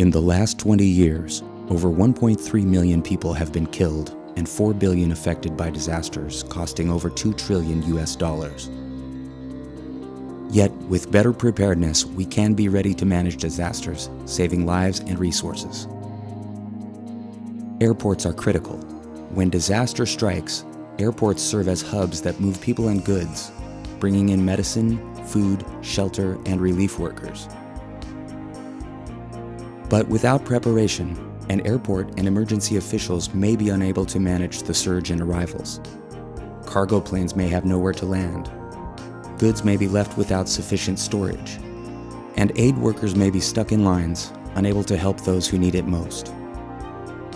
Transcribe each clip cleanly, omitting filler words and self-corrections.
In the last 20 years, over 1.3 million people have been killed and 4 billion affected by disasters, costing over $2 trillion US. Yet, with better preparedness, we can be ready to manage disasters, saving lives and resources. Airports are critical. When disaster strikes, airports serve as hubs that move people and goods, bringing in medicine, food, shelter, and relief workers. But without preparation, an airport and emergency officials may be unable to manage the surge in arrivals. Cargo planes may have nowhere to land. Goods may be left without sufficient storage. And aid workers may be stuck in lines, unable to help those who need it most.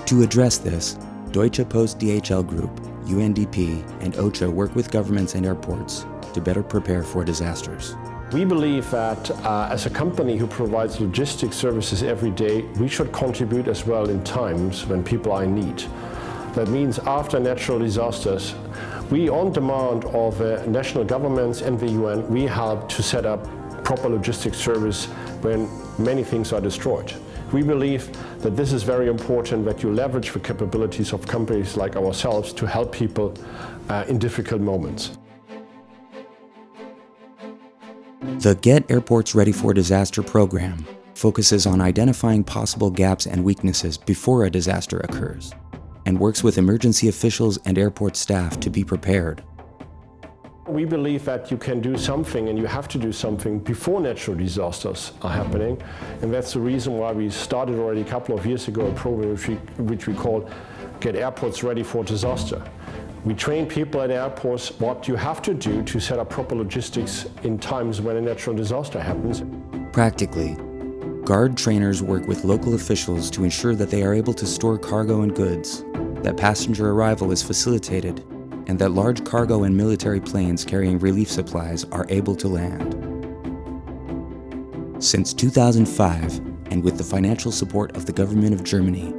To address this, Deutsche Post DHL Group, UNDP, and OCHA work with governments and airports to better prepare for disasters. We believe that as a company who provides logistics services every day, we should contribute as well in times when people are in need. That means after natural disasters, we, on demand of national governments and the UN, we help to set up proper logistics service when many things are destroyed. We believe that this is very important, that you leverage the capabilities of companies like ourselves to help people in difficult moments. The Get Airports Ready for Disaster program focuses on identifying possible gaps and weaknesses before a disaster occurs, and works with emergency officials and airport staff to be prepared. We believe that you can do something and you have to do something before natural disasters are happening, and that's the reason why we started already a couple of years ago a program which we call Get Airports Ready for Disaster. We train people at airports what you have to do to set up proper logistics in times when a natural disaster happens. Practically, GARD trainers work with local officials to ensure that they are able to store cargo and goods, that passenger arrival is facilitated, and that large cargo and military planes carrying relief supplies are able to land. Since 2005, and with the financial support of the government of Germany,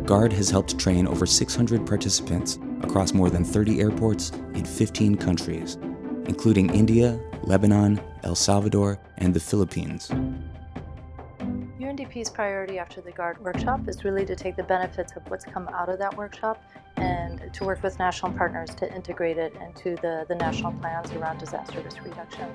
GARD has helped train over 600 participants across more than 30 airports in 15 countries, including India, Lebanon, El Salvador, and the Philippines. UNDP's priority after the GARD workshop is really to take the benefits of what's come out of that workshop and to work with national partners to integrate it into the national plans around disaster risk reduction.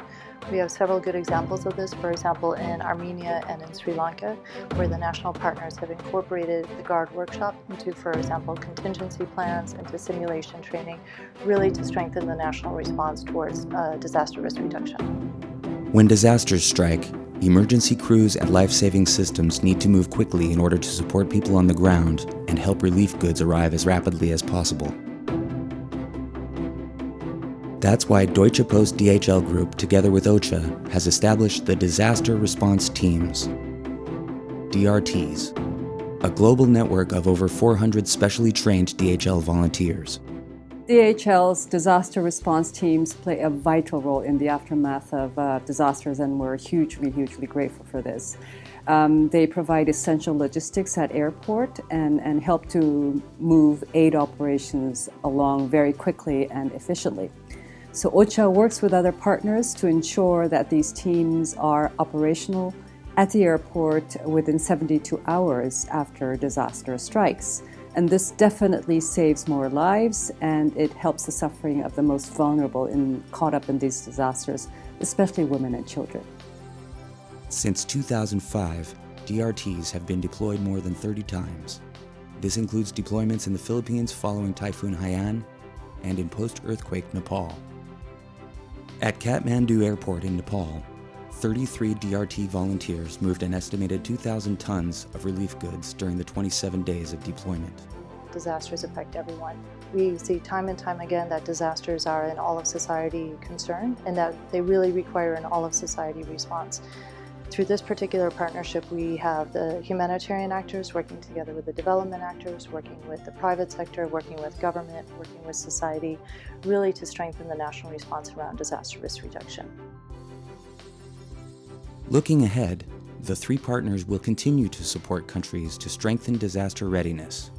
We have several good examples of this, for example, in Armenia and in Sri Lanka, where the national partners have incorporated the GARD workshop into, for example, contingency plans, into simulation training, really to strengthen the national response towards disaster risk reduction. When disasters strike, emergency crews and life-saving systems need to move quickly in order to support people on the ground and help relief goods arrive as rapidly as possible. That's why Deutsche Post DHL Group, together with OCHA, has established the Disaster Response Teams, DRTs, a global network of over 400 specially trained DHL volunteers. DHL's disaster response teams play a vital role in the aftermath of disasters, and we're hugely grateful for this. They provide essential logistics at airport and help to move aid operations along very quickly and efficiently. So OCHA works with other partners to ensure that these teams are operational at the airport within 72 hours after disaster strikes. And this definitely saves more lives, and it helps the suffering of the most vulnerable caught up in these disasters, especially women and children. Since 2005, DRTs have been deployed more than 30 times. This includes deployments in the Philippines following Typhoon Haiyan and in post-earthquake Nepal. At Kathmandu Airport in Nepal, 33 DRT volunteers moved an estimated 2,000 tons of relief goods during the 27 days of deployment. Disasters affect everyone. We see time and time again that disasters are an all-of-society concern and that they really require an all-of-society response. Through this particular partnership, we have the humanitarian actors working together with the development actors, working with the private sector, working with government, working with society, really to strengthen the national response around disaster risk reduction. Looking ahead, the three partners will continue to support countries to strengthen disaster readiness,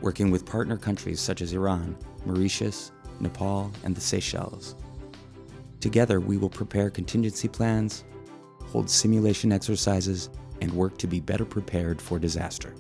working with partner countries such as Iran, Mauritius, Nepal, and the Seychelles. Together, we will prepare contingency plans, hold simulation exercises, and work to be better prepared for disaster.